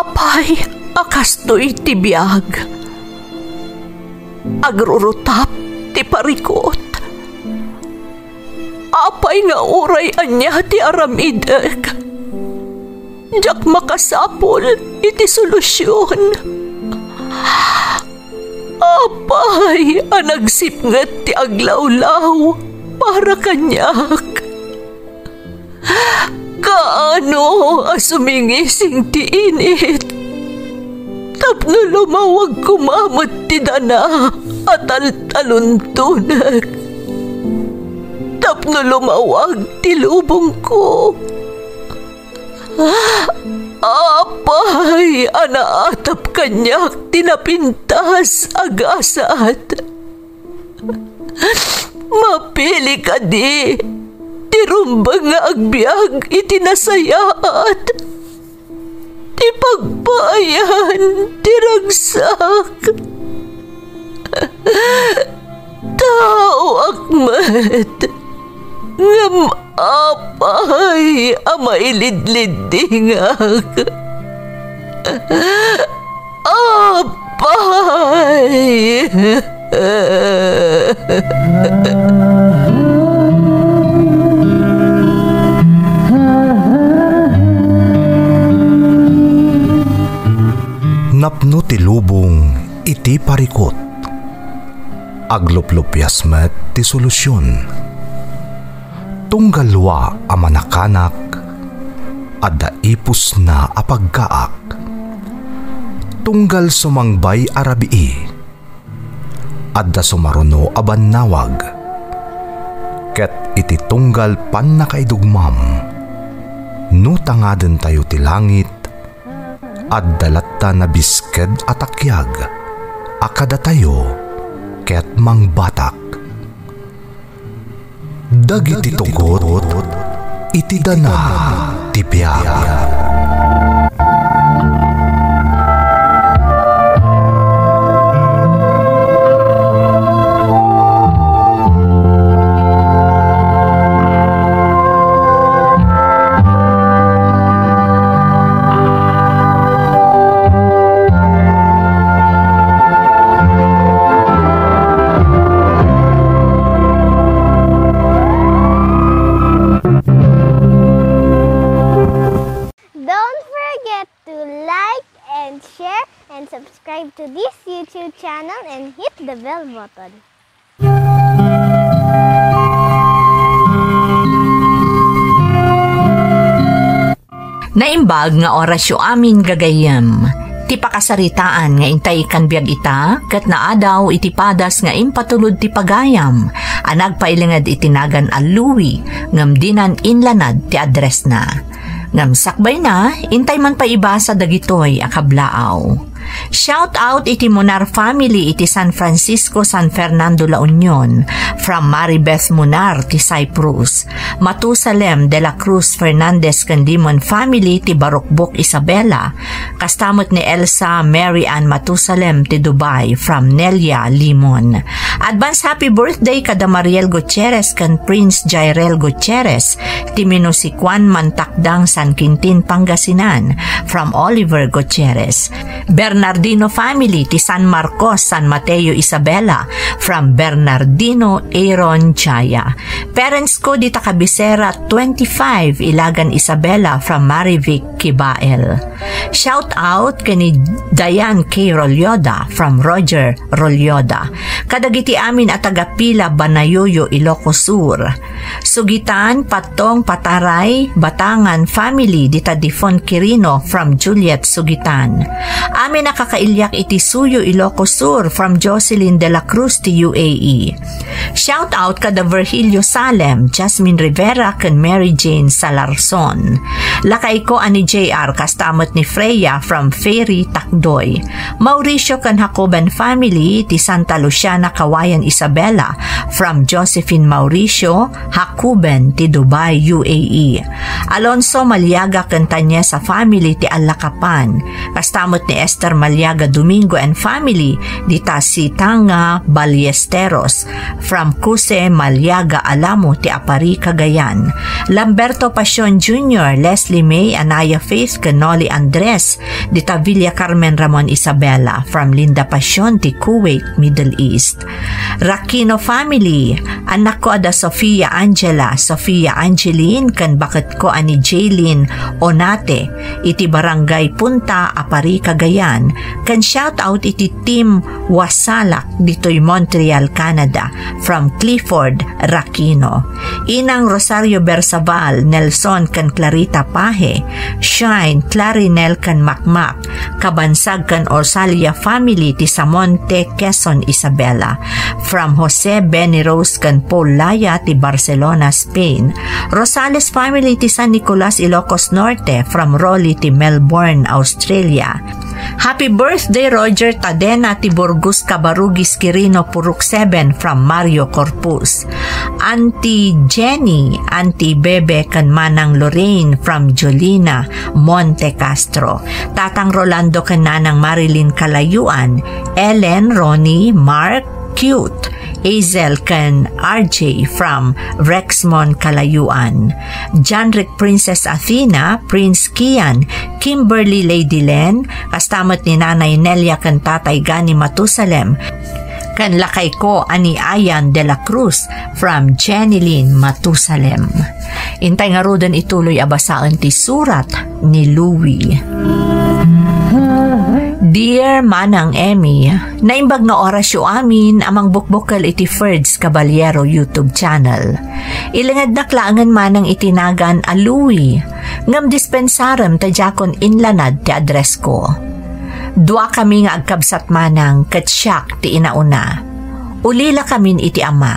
Apay, akastoy ti biyag. Agrurutap ti parikot. Apay nga uray anya ti aramideg. Jak makasapol iti solusyon. Apay, anagsipnget ti aglawlaw para kanyak. Kaano asumingising ti init. Tapno lumawag kumamot ti dana at taluntunag. Tapno lumawag ti lubong ko. Apay, anaatap kanyak tinapintas agasat. Mapili ka di, tirumbang nga agbyag itinasayaat. Ti pagpayan, tiragsak. Tao akmat, ngam apay, amailidlidingak. Apay. Napno ti lubong iti parikot. Agluplupyas met ti solusyon. Tunggalwa a manakanak adda ipus na apagkaak. Tunggal sumangbay arabii adda sumaruno a bannawag. Ket iti tunggal pan nakaidugmam no tangaden tayo ti langit adda latta na bisked atakyag akada tayo ket mangbatak. Dagiti tugot iti dana ti biag. Subscribe to this YouTube channel and hit the bell button. Naimbag nga orasyo amin gagayem. Ti pakasaritaan nga intay kan biag ita, ket naadaw iti padas nga impatulod ti pagayam. Anagpailingad itinagan aluwi, ngam dinan inlanad ti address na. Ngam sakbay na, intay man pa iba sa dagitoy akablaaw. Shout out iti Munar family iti San Francisco, San Fernando, La Union. From Maribeth Munar ti Cyprus. Matusalem de la Cruz Fernandez Candimon family ti Barokbok, Isabela. Kastamot ni Elsa Mary Ann Matusalem ti Dubai from Nelia Limon. Advance happy birthday kada Mariel Gutierrez kan Prince Jairel Gutierrez ti Minusikuan Mantakdang, San Quintin, Pangasinan from Oliver Gutierrez. Bernardino family ti San Marcos, San Mateo, Isabela from Bernardino Aaron Chaya. Parents ko di Takabisera 25 Ilagan, Isabela from Marivic, Kibael. Shout out kani Diane K. Rolyoda from Roger Rolyoda. Kadagiti amin at tagapila Banayoyo, Ilocos Sur. Sugitan Patong Pataray Batangan family di Tadifon Quirino from Juliet Sugitan. Amin nakakailyak iti Suyo, Ilocos Sur from Jocelyn de la Cruz ti UAE. Shout out kada Virgilio Salem, Jasmine Rivera kan Mary Jane Salarson. Lakay ko ani JR kastamot ni Freya from Ferry, Takdoy. Mauricio kan Jacoban family ti Santa Luciana, Kawayan, Isabela from Josephine Mauricio Jacoben ti Dubai, UAE. Alonso Maliaga kan Tanyesa family ti Alakapan. Kastamot ni Esther Maliaga Domingo and family di Tasitanga, Ballesteros from Cuse Maliaga Alamo ti Apari, Cagayan. Lamberto Pasion Jr., Leslie May, Anaya Faith, Canoli Andres dita Villa Carmen Ramon Isabela from Linda Passion ti Kuwait, Middle East. Rakino family, anak ko ada Sofia Angela, Sofia Angeline, kan bakit ko ani Jaylin Onate, iti Barangay Punta, Apari, Cagayan, kan shout out iti Team Wasalak dito'y Montreal, Canada, from Clifford Rakino. Inang Rosario Bersabal, Nelson kan Clarita Pahe, Shine, Clarinel kan Makmak, Kabansag kan Orsalia family ti Samonte, Quezon, Isabela, from Jose Benny Rose kan Paul Laya ti Barcelona, Spain. Rosales family ti San Nicolas, Ilocos Norte, from Rolly ti Melbourne, Australia. Happy birthday Roger Tadena ti Burgos, Cabarugis, Quirino, Purok 7, from Mario Corpus. Auntie Jenny, Auntie Bebe kan Manang Lorraine, from Jolina, Monte Castro. Tatang Rolando kan Nanang Marilyn Kalayuan. Ellen, Ronnie, Mark, Cute. Hazel kan RJ from Rexmond, Kalayuan. Janric Princess Athena, Prince Kian, Kimberly Lady Len, kastamat ni Nanay Nelia kan Tatay Gani Matusalem, kan lakay ko ani Ayan de la Cruz from Jenilyn Matusalem. Intay nga rodan ituloy abasaan ti surat ni Louie. Dear Manang Emmy, naimbag na orasyo amin amang bukbukal iti Ferds Caballero YouTube channel. Ilangad naklaangan manang itinagan a Louie, ngam dispensarem tajakon inlanad ti address ko. Dua kami nga agkabsat manang katsyak ti inauna. Ulila kamin iti ama.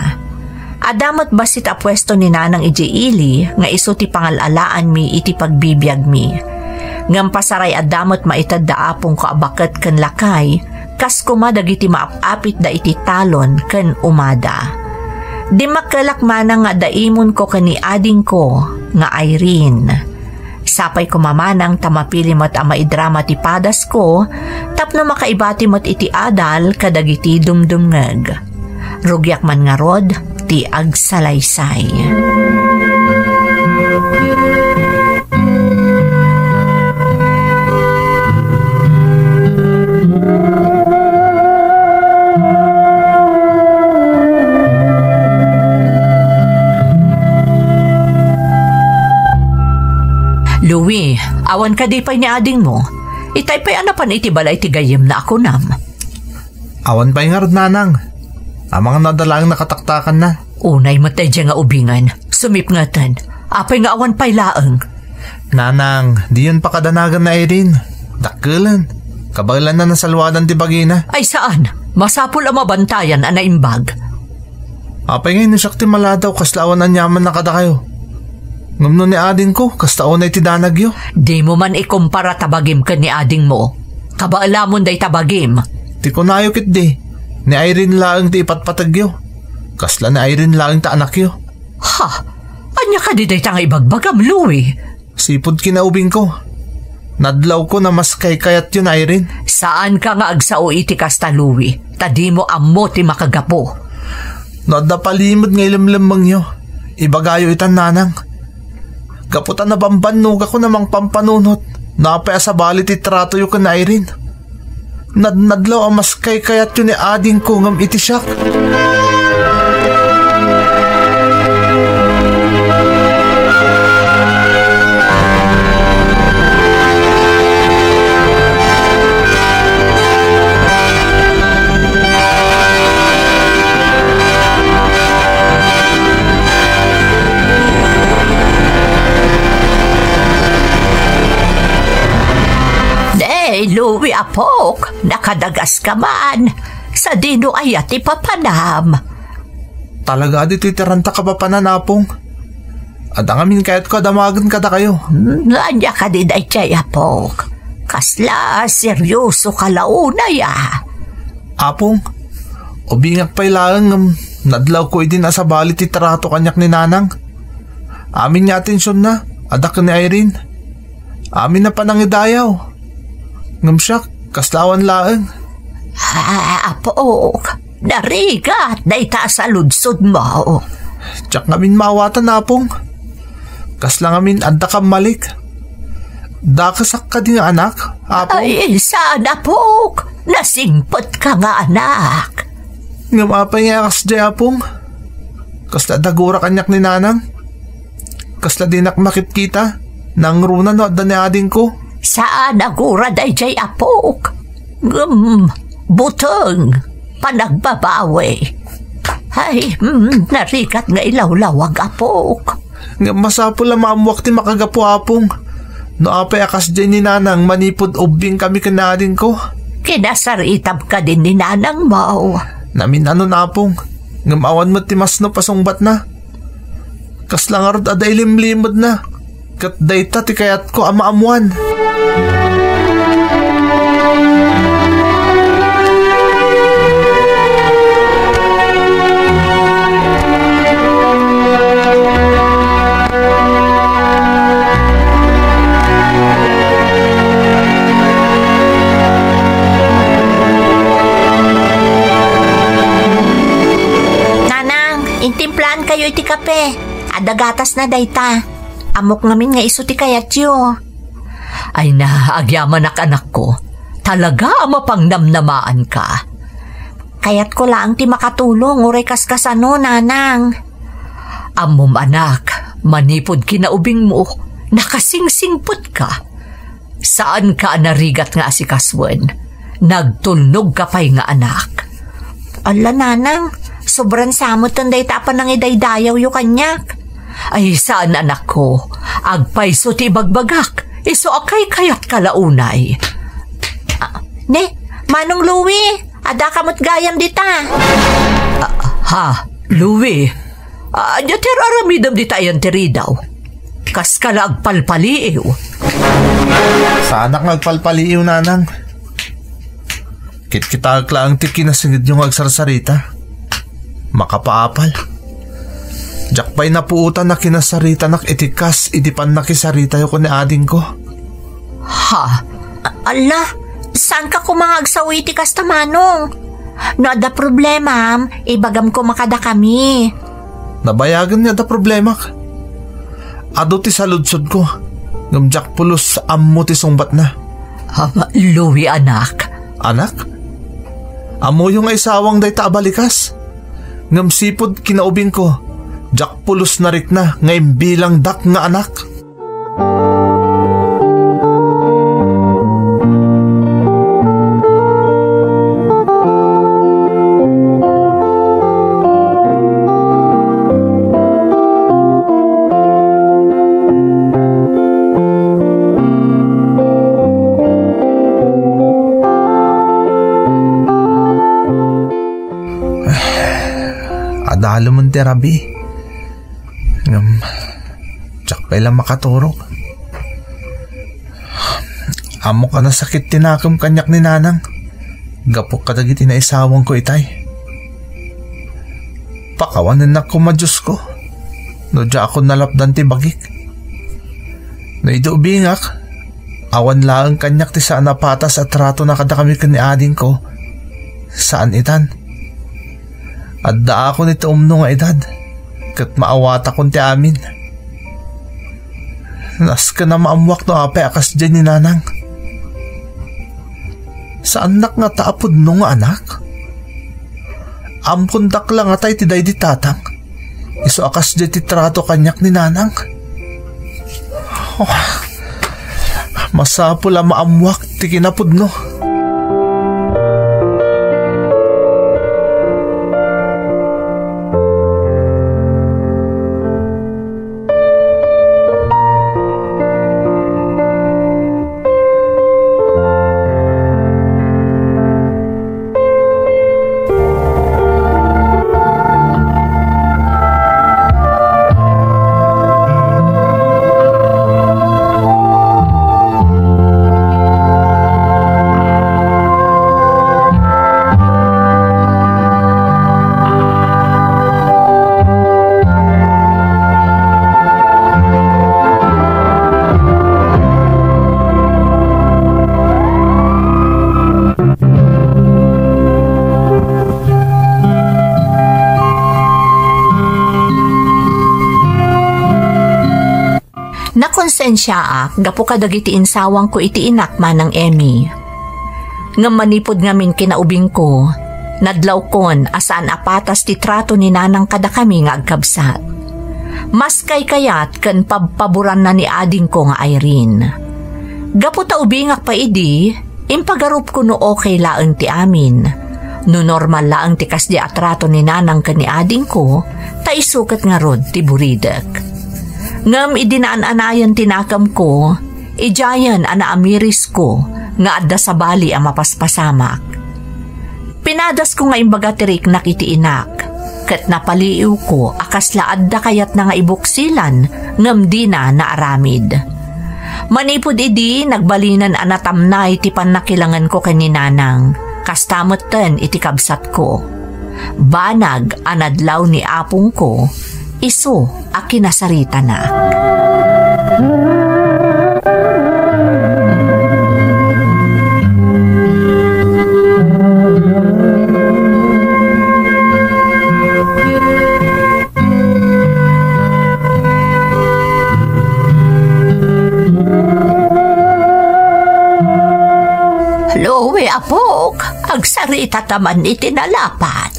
Adamot basit a pwesto ni nanang iji ili nga iso ti pangalalaan mi iti pagbibiyag mi. Ngam pasaray adamot maitad da apong kaabakat kan lakay, kas kumadag iti maapapit da iti talon kan umada. Di makalak manang nga daimon ko kani ading ko nga Irene. Sapay ko mamanang tamapili mo't maidrama ti padas ko, tapno makaibati mo't iti adal kadag iti dumdumngag. Rugyak man nga rod, ti agsalaysay. Louie, awan ka di pa'y ni ading mo. Itay pa'y anapan iti balay ti gayem na ako nam. Awan pa'y nga rod nanang. Amang nadalang nakataktakan na. Unay matay dyan nga ubingan. Sumip nga tan. Apay nga awan pa'y laeng. Nanang, di yun pa kadanagan na Irene. Dakkelan. Kabalan na nasalwadan ti bagina. Ay saan? Masapul ang mabantayan anaimbag. Apay ngayon siyak ti maladaw kaslawan ang yaman na kada kayo. Ngumno ni ading ko, kastaon ay ti danagyo. Di mo man ikumpara tabagim ka ni ading mo. Kabaalamon day tabagim. Ti ko nayokit di. Ni Irene laang ti ipatpatagyo. Kasla ni Irene laang ta anakyo. Ha? Anya ka di day tanga ibagbagam, Louie? Sipod kinaubing ko. Nadlaw ko na mas kayat yun, Irene. Saan ka nga agsao iti kasta, Louie? Tadi mo amo ti makagapo. Nadda palimod nga ilamlamang nyo. Ibagayo itan nanang. Kaputan na bambanog ako namang pampanunot. Napaya sa balit itrato yung ka na Irene. Nadlaw ang mas kayat yun ni ading ko ngam iti siyak. Louie apok, nakadagas ka man. Sa dino ay ati papanam. Talaga di titiranta ka papanan apong. At ang amin kaya't ko damagan kada kayo. Nanya ka din ay chay apok. Kasla seryoso ka launa ya. Apong, ubingak pa'y lang nadlaw ko idin asa balit itrato kanyak ni nanang. Amin niya atensyon na, adak ni Irene. Amin na panangidayaw. Ngamsyak, kaslawan laeng. Apok, narigat na ita sa ludsod mo. Tsak ngamin mawatan apong. Kasla ngamin adda kam malik. Dakasak ka din nga anak, Apong. Ay, saan apok? Nasingpot ka nga anak. Ngam apay nga kas di Apong. Kasla dagura kanyak ni nanang. Kasla dinak makit kita. Nang runa no at ading ko. Saan agura day jay apok? Butong. Panagbabawi. Ay, narikat nga ilawlawag apok. Ngam masapo lang maamwak ti makagapo Apong. No apay akas dyan ni nanang manipod ubing kami kanadin ko. Kinasaritab ka din ni nanang mo. Namin ano na Apong. Ngamawan mo timas no pasungbat na. Kaslang arod aday limlimod na. Kat dayta ti kayat ko amaamuan. Intimplaan kayo iti kape. Adagatas na dayta. Amok ngamin nga iso ti kayat yo. Ay na, agyaman anak ko. Talaga mapang namnamaan ka. Kayat ko lang ti makatulong uray kaskasano, nanang. Amom anak, manipod kinaubing mo. Nakasingsingput ka. Saan ka narigat nga asikaswen? Nagtulnog ka pa'y nga anak. Ala, nanang. Sobrang samot tanday tapan ng idaydayaw yu kanyak. Ay saan anak ko? Agpay so ti bagbagak. Iso akay kayat kalaunay. Ne, Manong Louie, ada kamot gayam dita. Ha, Louie? Jatir aramidam dita yan tiri daw. Kas kala agpalpaliiw. Sa anak agpalpaliiw nanang. Kit-kita aglaang ti kinasingid yung agsarsarita. Makapaapal. Jakpay na puutan na kinasarita nak itikas itipan na kisarita yung ni ading ko. Ha? Ala, saan ka kumangagsawi itikas ta manong? No ada problema, ibagam ko makada kami. Nabayagan niya da problema. Ado ti saludsod ko. Ngamjak pulos ammo ti sungbat na. Louie anak. Anak? Amo yung aisawang day taabalikas. Ngamsipod kinaubing ko, jak pulos narik na ngayon bilang dak nga anak. Adalo mong terabi. Tsakpay lang makaturok. Amo ka na sakit tinakam kanyak ni nanang. Gapok kadagiti na isawang ko itay. Pakawanan na kumadyos ko. No dya ako nalapdan ti bagik. No idubingak. Awan laang kanyak ti saan napatas at rato na kada kami kani ading ko. Saan itan? At da ako nito umno nga edad. Kat maawata kon ti amin. Nas ka na maamwak no apay akas dyan ni nanang. Sa anak nga taapod no nga anak? Ampundak lang atay ti day di tatang. Iso akas dyan ti trato kanyak ni nanang. Oh, masapula maamwak ti kinapod no. Nakonsensya ak, gapo ka dagiti insawang ko iti inak manang Emmy. Ngam manipod ngamin kinaubing ko, nadlaw kon asaan apatas ti trato ni nanang kada kami nga agkabsat. Mas kay kayat kan pabpaburan na ni ading ko nga Irene. Gapo ta ubingak pa idi, impagarup ko no okay laeng ti amin. No normal laeng ti kasdi atrato ni nanang kan ni ading ko, ta isukat nga rod ti buridek. Ngam idinaan-anayan tinakam ko, ijayan amiris ko, nga adda sa bali ang mapaspasamak. Pinadas ko nga imbaga tirik nakiti inak, kat napaliiw ko akasla adda kayat na nga ibuksilan, ngam di na naaramid. Manipod idi, nagbalinan anatamnay ti panakilangan ko kaninanang, kastamot ten iti kabsat ko. Banag anadlaw ni apong ko, iso a kinasarita na. Lowe apok, agsarita taman itinalapat.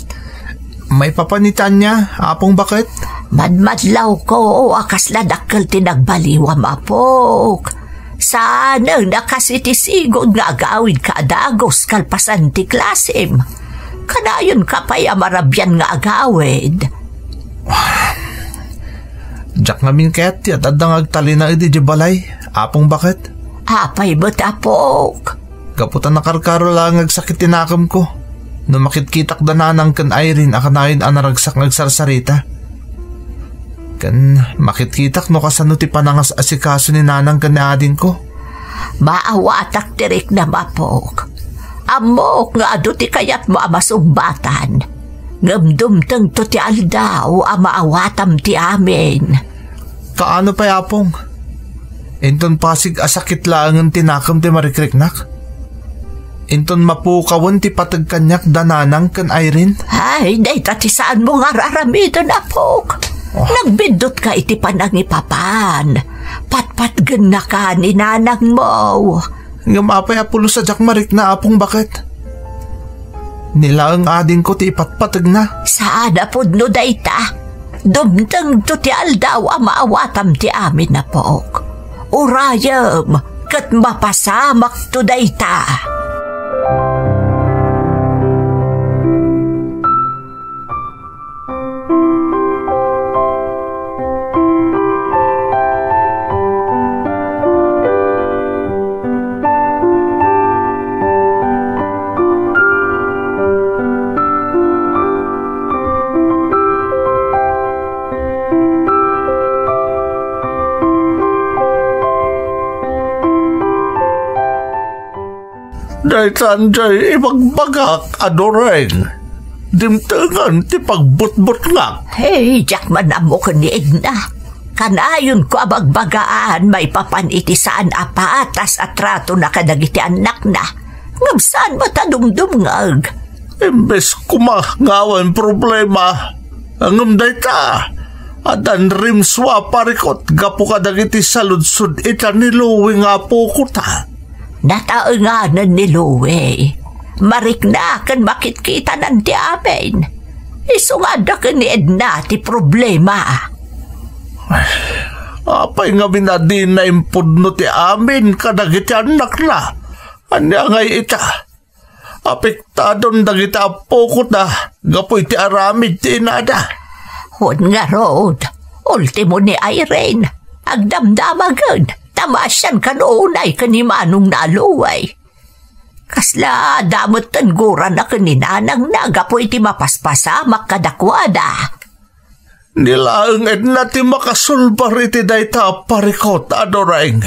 May papanitan niya, apong bakit? Madmadlaw ko, akasla dakkel tinagbaliwam apok. Saan ang nakasitisigod nga agawid ka adagos kalpasan ti klasim? Kanayon ka pa'y amarabyan nga agawid. Diyak ngamin ket, at adang agtalina iti di balay, apong bakit? Apay ba't apok? Kaputan na karkaro lang agsakit tinakam ko. No makitkitak dananang kan Irene akanayon anaragsak nagsarsarita. Kan makitkitak no kasano ti panangas asikaso ni nanang kan ading ko. Maawatak tirik na mapok. Amok nga ado ti kayat mo amasumbatan. Ngamdumtang to ti aldaw amaawatam ti amin. Kaano pa yapong? Inton pasig asakit lang ang tinakam ti marikriknak. Inton mapukawan ti patagkanyak dananang kan Irene? Ay, day tati saan mo nga raramidon, apok? Nagbindot ka iti panangipapan. Patpatgan na ka ni nanang mo. Ngamapay apulo sa jak marik na apong bakit? Nila ang ading ko ti ipatpatag na. Saan apod no day ta? Dumtang to ti aldaw amaawatam ti amin na pok. Urayam, kat mapasamak to day ta. Day Sanjay, ipagbagak, adoreng. Dimtangan, ti pagbutbut nga. Hey, jak manamo ka ni Edna. Kanayon ko abagbagaan, may papanitisaan apatas at rato na kadagiti anak na. Ngabsaan matadumdumngag. Imbes kumahangawan problema. Angam day ta. Adan rimswa parikot, gapu kadagiti saludsud ita niluwi nga po ko ta. Nataenganan ni Louie. Marik na kan makitkita ng ti amin. Isungada ka ni Edna ti problema. Apay nga binadin na impudno ti amin kadagiti anak na. Anya ngay ita. Apektadon dagiti apokot na gapoy ti aramid ti inada. Hon nga rod. Ultimo ni Irene. Agdamdamagan. Tamasyan ka noonay kanimanong naluway. Kasla damot tanggura na kaninanang nagapo iti mapaspasamak kadakwada. Nilaang Edna ti makasulbar iti dayta parikot adoreng.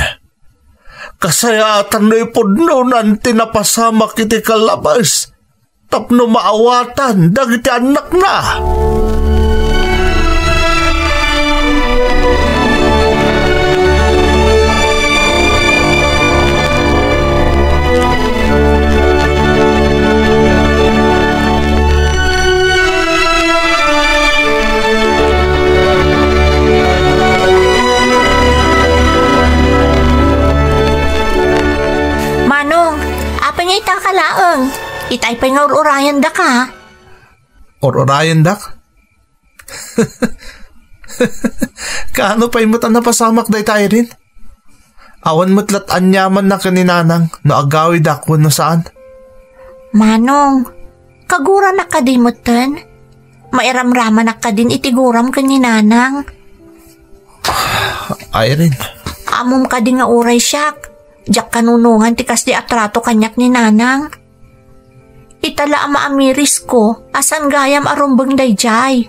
Kasayatan no ipudnunan ti napasamak iti kalabas. Tapno maawatan dagiti anak na. Itay pa'y nga urayan da ka. Urayan dak? Kaano pa'y mo ta napasamak day tayo rin? Awan mo't lat anyaman na kaninanang no agawid ako no saan? Manong, kagura na ka din mo ten. Mairamraman na ka din itiguram kaninanang. Irene. Amom ka din nga uray siyak. Diyak kanunungan tikas di atrato kanyak ni nanang. Itala ama amiris ko, asan gayam arumbang dayjay.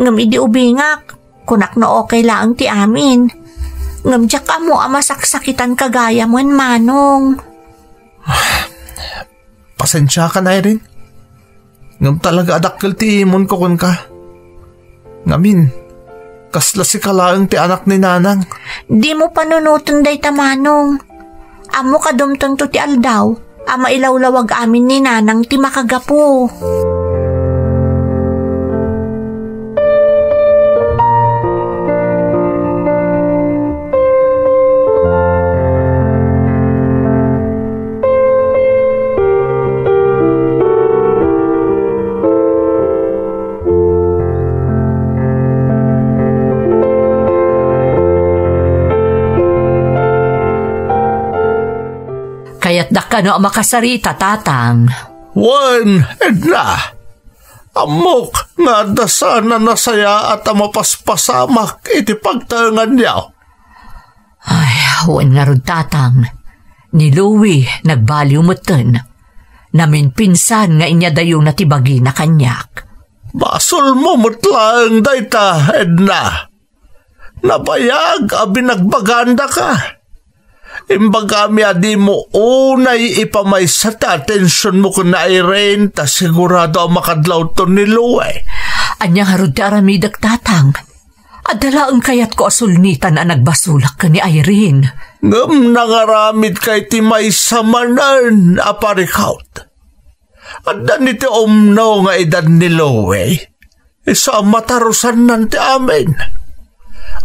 Ngam idi ubingak, kunak na okay lang ti amin. Ngam diyak amo ama saksakitan kagayam wen manong. Pasensya ka na Irene. Ngam talaga adakkel ti imon ko kun ka. Ngamin, kasla si kalaang ti anak ni nanang. Di mo panunutan day tamanong. Amo kadumtang to ti aldaw. Ama ilawlawag amin ni nanang ti makagapo. Kaya't da ka no makasarita, tatang. Wan, Edna. Amok nga dasana na saya at mapaspasamak iti pagtangan niya. Ay, wan nga ron, tatang. Ni Louie, nagbaliw mo ten. Namin pinsan nga inya dayo na tibagi na kanyak. Basol mo mutlang dayta, Edna. Nabayag abi nagbaganda ka. Imbagami adi mo unay ipamay sa atensyon mo kung na Irene ta sigurado ang makadlaw to ni Louie. Anya harod ti aramidak, tatang. Adala ang kayat ko asulnitan na nagbasulak ka ni Irene. Ngam nangaramid kay ti may samanan aparikaut. At daniti umnaw nga edad ni Louie. Isa matarusan nanti amin.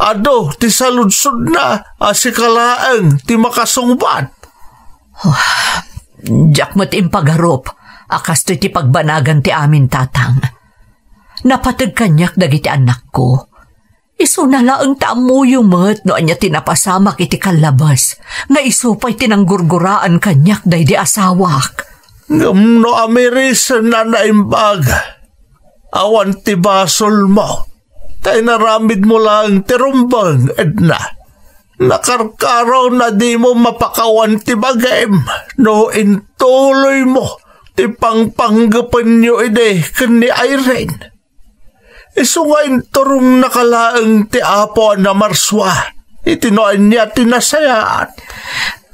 Ado, ti saludsod na, asikalaang, ti makasungbat. Diyak mo't impagarup, akas to'y ti pagbanagan ti amin, tatang. Napatag kanyak dagiti anak ko. Iso nala ang taamuyong mat no anya tinapasamak iti kalabas, nga iso pa'y tinanggurguraan kanyak day di asawak. Ngam no amiris na naimbag, awan ti basol mo. Tay naramid mo lang tirumbang, Edna. Nakarkaraw na di mo mapakawan ti bagayem, no intuloy mo ti pangpanggapan nyo ide kani Irene. Iso nga inturong nakalaang ti apo na marswa, itinoan niya tinasayaan.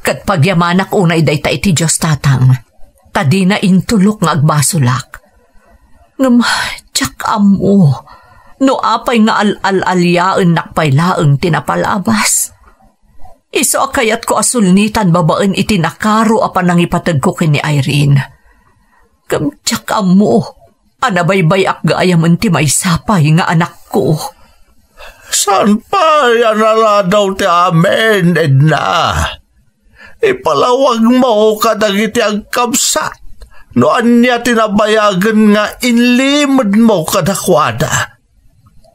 Kat pagyamanak unay day ta iti Diyos, tatang. Tadi na intulok nga agbasulak. Ngam, tsak amo. No apay nga al-al-alyaan nakpaylaang tinapalabas. Iso akayat ko asulnitan babaan itinakaro apan nang ipatag ko kini Irene. Kamtsak mo, anabaybay akgayam ti may sapay nga anak ko. Saan pa yan daw ti amen, Edna? Ipalawag mo kadagiti ang kabsat. Noan niya tinabayagan nga inlimod mo kadakwada.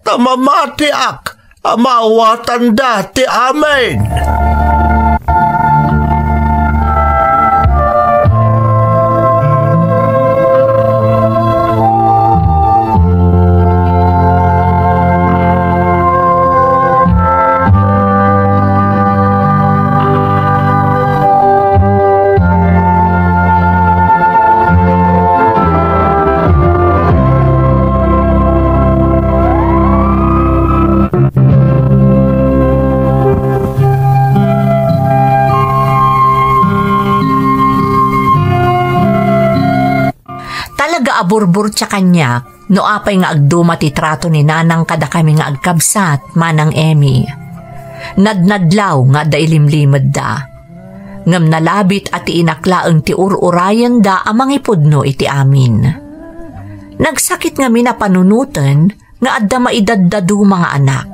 Tamamati ak, amawatan dati amen. Aburbur tsa kanya, no apay nga agduma ti trato ni nanang kada kami nga agkabsat, manang Emmy. Nadnadlaw nga dailimlimad da. Ngam nalabit at inaklaang ti ururayan da amang ipudno iti amin. Nagsakit nga minapanunutan nga adda maidaddadu mga anak.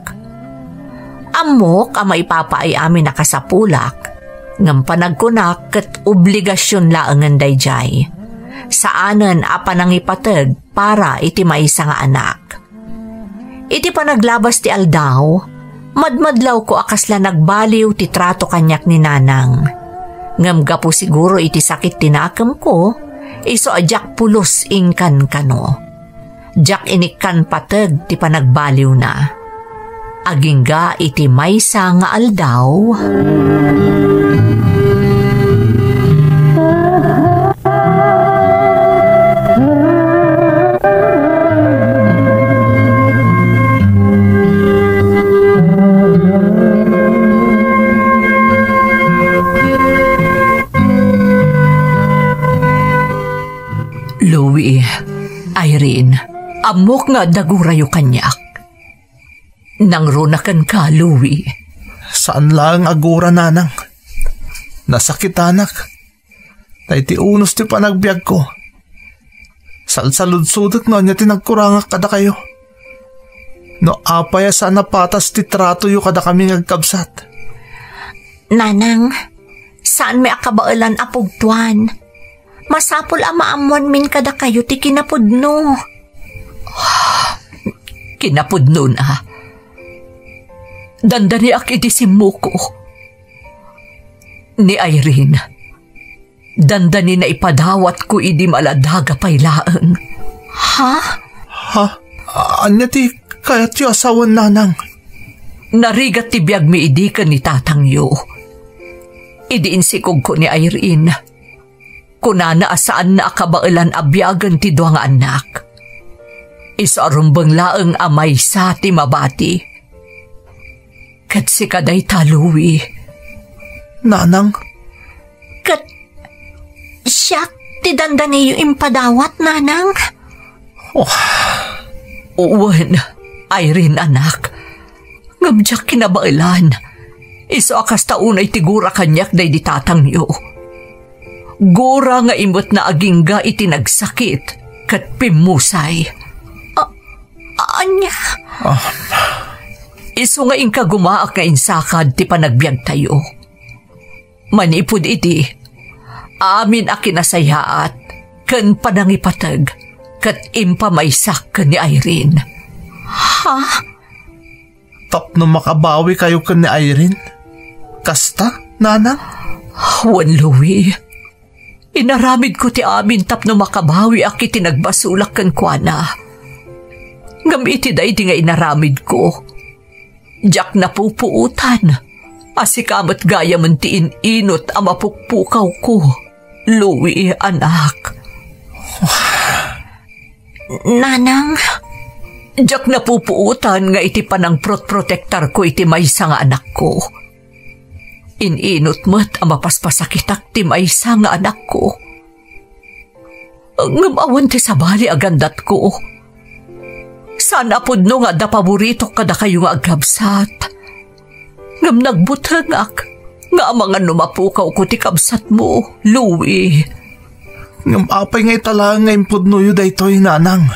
Amok ang maipapaay amin nakasapulak, ngam panagkunak kat obligasyon laangan dayjay. Saanan apan ang ipatag para iti maysa nga anak. Iti panaglabas ti aldaw, madmadlaw ko akasla nagbaliw ti trato kanyak ni nanang. Ngam gapo siguro iti sakit tinakam ko, iso ajak pulos ingkan kano. Jak inikkan patag ti panagbaliw na. Agingga iti maysa nga aldaw. Louie, Irene, amok nga dagurayo kanyak. Nangrunakan ka, Louie. Saan lang agura, nanang? Nasakit, anak. Na iti unos ti panagbiag ko. Salsaludsudot no niya tinagkurangak kada kayo. No apaya sa napatas ti trato yu kada kami ngagkabsat. Nanang, saan may akabailan apugtuan? Masapul amaamuan min kada kayo ti kinapudno. Kinapudno na. Dandani ak iti simuko. Ni Irene, dandani na ipadawat ko idi maladaga paylaeng. Ha? Ha? Anya ti kayat yu asawan, nanang? Narigat ti biyag mi idi ka ni tatang yu. Idi insikog ko ni Irene. Kunana asaan na akabailan abyagan ti duwang anak. Isarumbang laeng amay sa ti mabati. Kat si kaday taluwi. Nanang? Kat siyak ti dandani yu impadawat, nanang. Uwan, Irene anak. Ngamjak kinabailan. Iso akas taunay tigura kanyak day di tatang yu. Gura nga imot na agingga iti nagsakit kat pimusay. Anya? Iso nga inka gumaak nga insakad ti panagbiag tayo. Manipod iti, amin a kinasayaat kan panangipatag kat impamaysak ka ni Irene. Ha? Tapno makabawi kayo ka ni Irene? Kasta, nanang? Juan Louie, inaramid ko ti amin tapno makabawi aki tinagbasulak kan kuana. Ngam iti day di nga inaramid ko. Diyak na pupuutan. Asikamat gaya man ti inot ang mapukpukaw ko. Louie, anak. Nanang? Diyak na pupuutan nga iti panang protektar ko iti maysa nga anak ko. Ininot mo't ang mapaspasakitak ti maysa nga anak ko. Ngamawan ti sabali agandat ko. Sana pudno nga da paborito kada kayo nga agkabsat. Ngam nagbutangak nga mga numapukaw ko ti kabsat mo, Louie. Ngam apay nga itala nga impudno yu daytoy, nanang.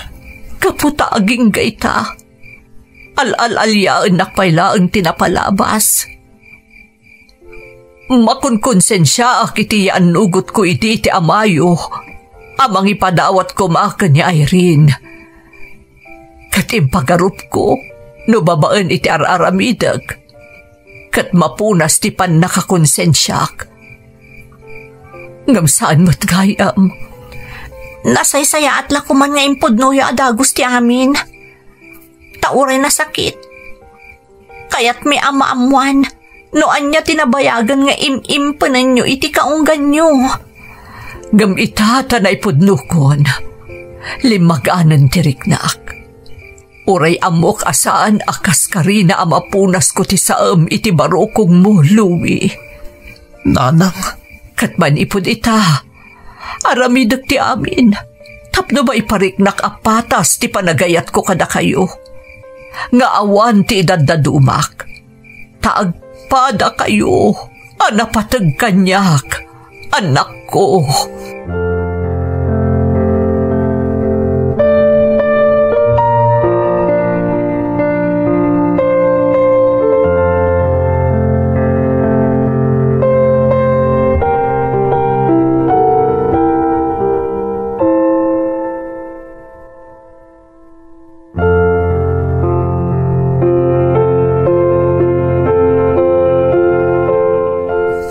Kaputa aging gayta. Al-al-alyaan nakpaylaang tinapalabas. Makunkonsensya akiti yan ugot ko iti amayo. Amang ipadawat ko maka ni Irene. Katim pagarup ko, no babaan iti araramidag. Kat mapunas ti pan nakakonsensyak. Ngam saan mo't gayam? Nasaysaya at lakuman nga impudno ya adagos ti amin. Tauray na sakit. Kaya't may ama-amuan. Noan niya tinabayagan nga im-impanan nyo iti kaunggan nyo. Ngam itata na ipudno kon. Limaganan tiriknak. Uray amok asaan akas karina amapunas ko ti saam iti barokong mo, Louie. Nanang? Katman ipod ita. Aramidag ti amin. Tapno ba ipariknak apatas ti panagayat ko kada kayo. Nga awan ti idadadumak. Taagpada kayo. Anapatag kanyak. Anak ko.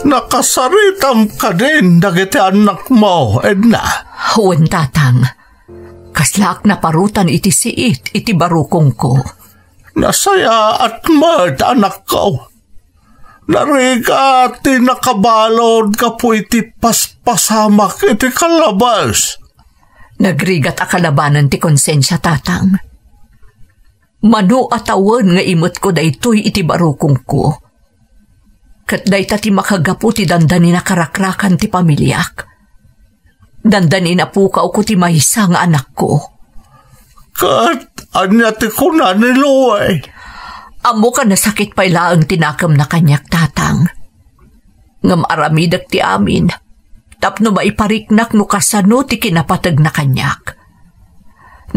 Nakasaritam ka din dagiti anak mo, Edna. Huwag tatang, kaslak na parutan iti siit iti barukong ko. Nasaya at mad, anak ko. Nariga ti nakabalod ka po iti paspasamak iti kalabas. Nagrigat a kalabanan ti konsensya, tatang. Mano atawan nga imot ko daytoy iti barukong ko. Kat dayta ti makagapu ti dandani na karakrakan ti pamilyak. Dandani na pukaw ko ti mahisa nga anak ko. Kat anya ti kuna ni Luay. Amo ka nasakit pa ilaang tinakam na kanyak, tatang. Ngam aramidak ti amin. Tapno maipariknak no kasano ti kinapatag na kanyak.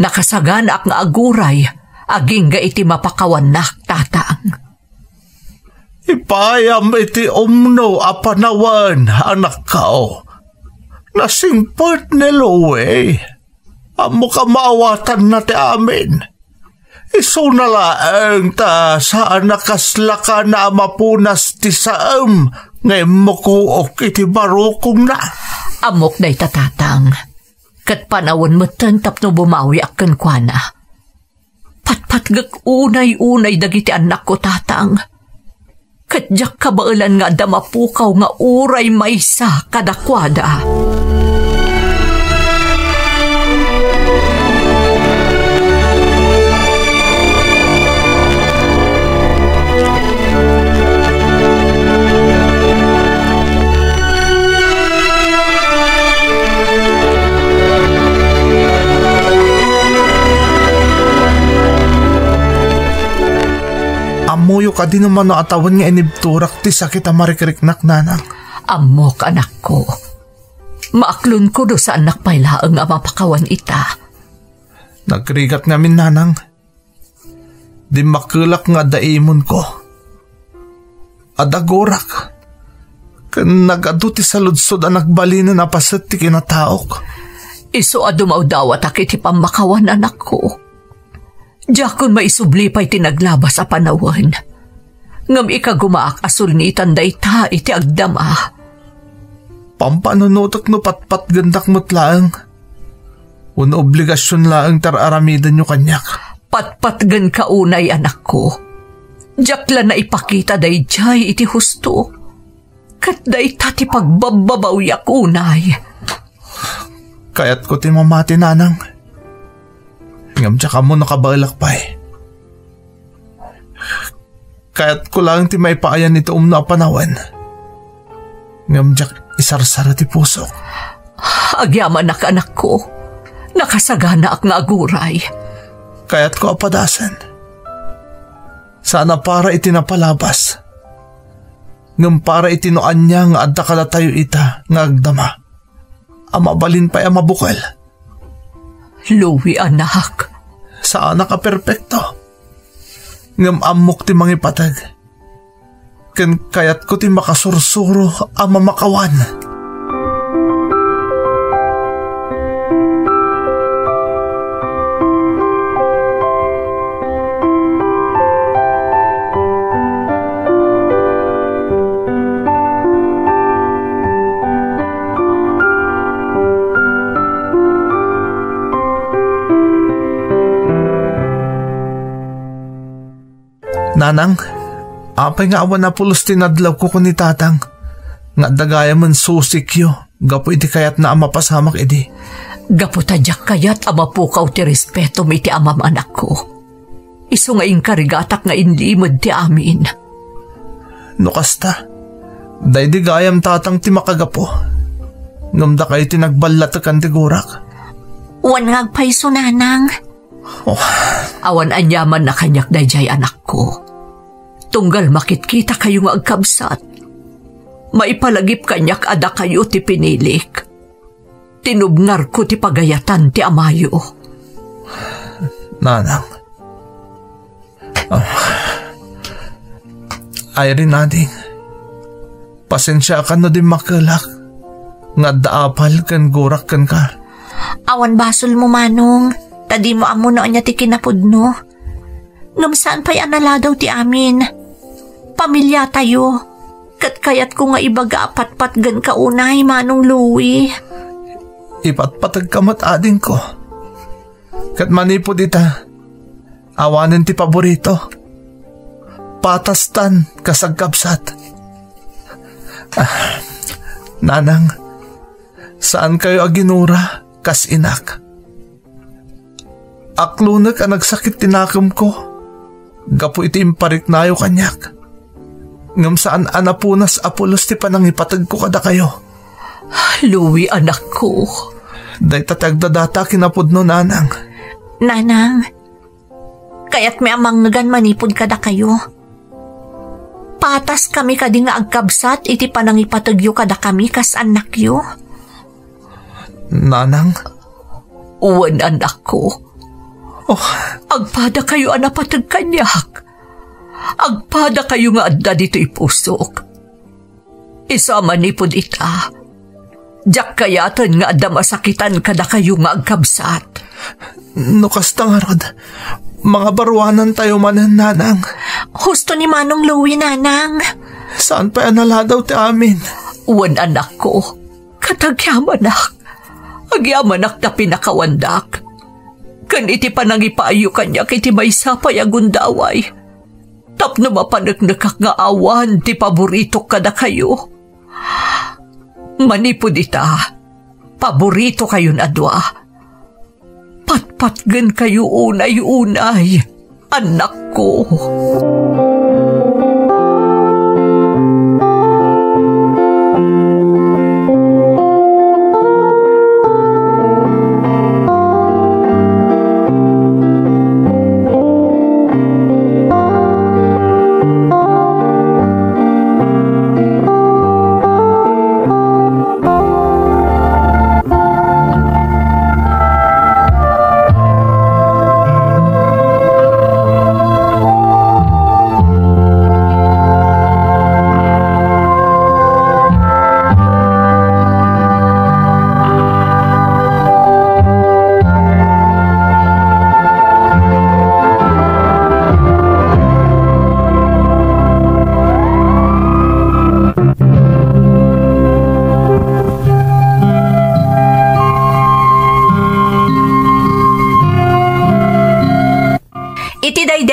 Nakasaganak nga aguray, aging ga iti mapakawanak, tatang. Ipayam iti umno apanawan, anak kao. Nasingpot ni Luay. Amo ka maawatan na ti amin. Iso na laang ta saan nakaslaka na mapunas ti saam ngay makuok iti barukong na. Amok day tatatang. Kat panawon mo tantap no bumawi akan kwa na. Patpatgak unay-unay dagiti anak ko, tatang. Kadyak kabaalan nga damapukaw nga uray maysa kadakwada. Amuyo ka din naman no atawan nga inibturak ti sakit amarikiriknak, nanang. Amok, anak ko. Maaklon ko do sa anak pailaang mapakawan ita. Nagrigat ngamin, nanang. Di makulak nga daimon ko. Adagorak. Kan nagaduti sa ludsod ang nagbalinan na pasit ti kinataok. Iso adumaw dawat akiti pamakawan, anak ko. Diyakon maisubli pa'y tinaglabas a panawan. Ngam ikagumaak asul ni itanday ta iti agdama. Pampanunutok no patpat gandak mo't laang. Una obligasyon laang tararamidan nyo kanyak. Patpatgan ka unay, anak ko. Diyakla na ipakita day jay iti husto. Kat day ta ti pagbababawyak unay. Kayat ko ti mamati, nanang. Ngam tsaka mo nakabalak pa eh. Kaya't ko lang ti may paayan ito umno panawan. Ngam tsak isarsara ti puso. Agyaman na anak ko. Nakasagana ak nga aguray. Kaya't ko apadasan. Sana para itinapalabas. Ngam para itinoan niya nga adda kalatayo ita nga agdama. Amabalin pa'y amabukal. Louie, anak. Saan ka perpekto? Ngam amok ti mangipatag. Ken kayat ko ti makasursuro ang mamakawan. Nanang, apay nga awan na pulos tinadlaw ko ni tatang. Nga dagaya man susikyo, gapo iti kayat na ama pasamak edi. Gapo tadyak kayat ama pukaw ti respeto mi ti amam anak ko. Iso nga inkarigatak nga inlimod ti amin. Nukasta, day di gayam tatang ti makagapo. Ngamda kayo tinagbalatakan ti gurak. Wan ngagpaiso, nanang. Oh. Awan anyaman na kanyak dayjay anak ko. Tunggal makitkita kayo nga agkabsat. Maipalagip kanyak ada kayo ti pinilik. Tinubngar ko ti pagayatan ti amayo. Nanang. Ay rin ading. Pasensya ka no din makalak. Nga daapal kan gurak kan ka. Awan basol mo, manong. Tadi mo amo noon niya ti kinapudno. Ngam saan pa'y anala daw ti amin. Pamilya tayo. Kat kayat ko nga ibaga patpatgan ka unay, Manong Louie. Ipatpatag kamat ading ko. Kat manipod ita, awanin ti paborito. Patastan kasagkapsat. Nanang, saan kayo aginura kas inak? Aklunak ang nagsakit tinakam ko. Gapo iti imparik na ayo kanyak. Ngam saan anapunas apulos ti panangipatag ko kada kayo. Louie, anak ko. Day tatagdadata kinapod no, Nanang. Nanang, kaya't may amang nagan manipod kada kayo. Patas kami kadi nga agkabsat iti panangipatagyo kada kami kas anak yo. Nanang? Uwan, anak ko. Oh, agpada kayo anapatag kanyak. Agpada kayo nga adda dito ipusok. Isama ni pod ita. Diyak kayatan nga adda masakitan kada kayo nga agkabsat. No kastangarod, mga barwanan tayo manan, Nanang. Husto ni Manong Louie, Nanang. Saan pa naladaw ti amin? Uwan, anak ko. Katagyamanak. Agyamanak na pinakawandak. Kan iti panangipaayo kanya kiti may sapay agundaway. Tapno mapanagnakak nga awan ti paborito kada kayo. Manipod ita, paborito kayo na adwa. Patpatgan kayo unay-unay, anak ko.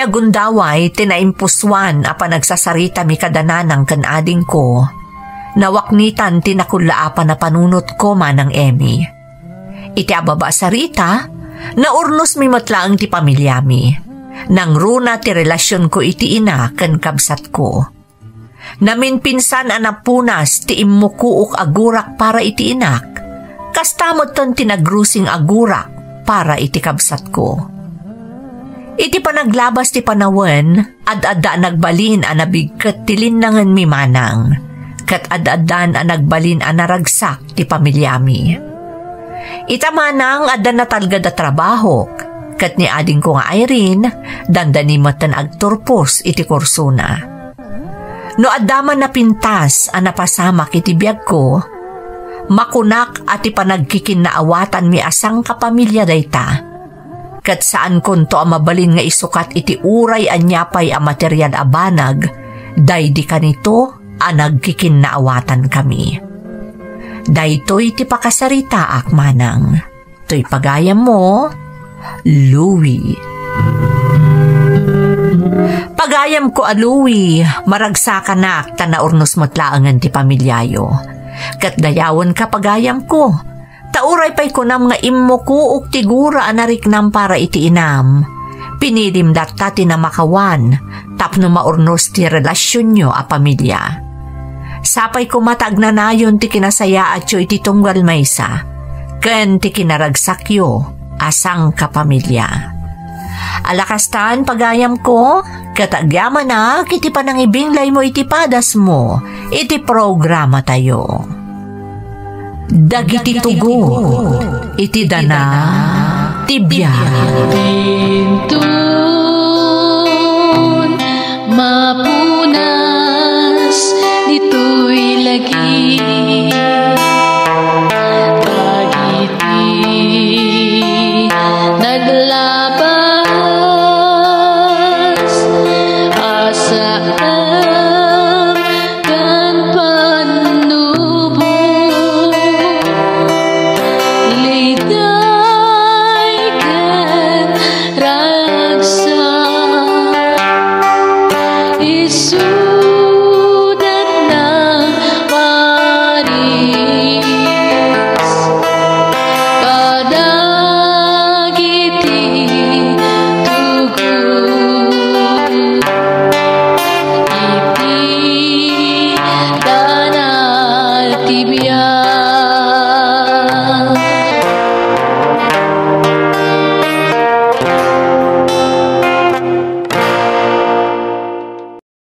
Gundaway, tinaimpuswan apa nagsasarita mi kadananang kanading ko. Nawaknitan tinakula na panunot ko manang Emi. Iti ababa sarita, naurnos mi matlaang ti pamilyami. Nang runa ti relasyon ko iti ina kan kabsat ko. Namin pinsan anapunas ti imukuok agurak para iti inak. Kastamot ton tinagrusing agurak para iti kabsat ko. Iti panaglabas ti panawen, ad-adda nagbalin a nabigkat ti linnangan mi manang, kat ad-addan a nagbalin a naragsak ti pamilyami. Ita manang adda na talga da trabaho, kat ni ading ko nga Irene, dandanimatan agturpos iti kursuna. No addaman na pintas a napasamak iti biyag ko, makunak at ipanagkikin na awatan mi asang kapamilya dayta. Kat saan konto ang mabalin nga isukat iti uray anyapay a material a banag, daydi kanito a nagkikin na awatan kami. Daytoy ti pakasarita ak manang. To'y pagayam mo, Louie. Pagayam ko a Louie, maragsakan tanaurnos matlaangan ti pamilyayo. Kat dayawan ka pagayam ko. Tauray pa'y kunam nga immo ko uk tigura anariknam para iti inam. Pinidim data tinamakawan, tapno maurnos ti relasyon nyo a pamilya. Sapay ko matagnanayon ti kinasaya at iti tunggal maysa, ken ti kinaragsakyo asang kapamilya. Alakastan pagayam ko, katagyaman na kiti panangibinglay mo iti padas mo, iti programa tayo. Dagiti tugo, iti dana, tibiyag. Bintun, mapunas, dito'y lagi.